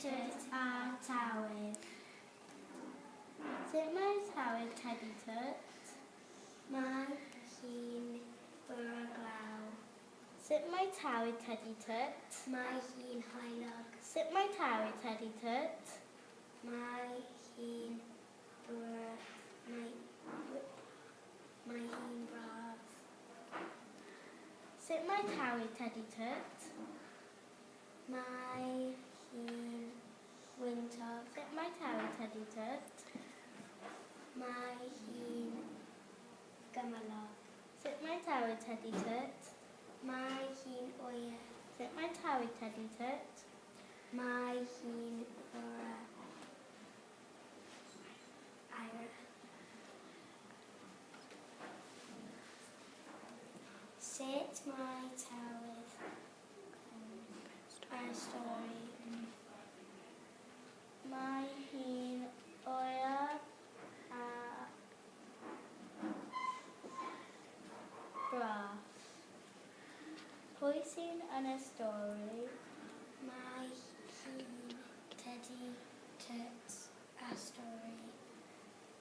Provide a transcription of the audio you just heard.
Tut a tywydd. Sut mae tywydd Tedi Tut? Mae hi'n bwrw glaw. Sut mae tywydd Tedi Tut? Mae hi'n haelog. Sut mae tywydd Tedi Tut? Mae hi'n bwrw... Mae hi'n braf. Sut mae tywydd Tedi Tut? Mae hi'n wyntog. Sut mae tywydd Tedi Tut? Mae hi'n gymylog. Sut mae tywydd Tedi Tut? Mae hi'n oer. Sut mae tywydd Tedi Tut? Mae hi'n bwrw aur. Sut mae tywydd y stori? Mae hi'n oer a braf. Pwy sy'n yn y stori? Mae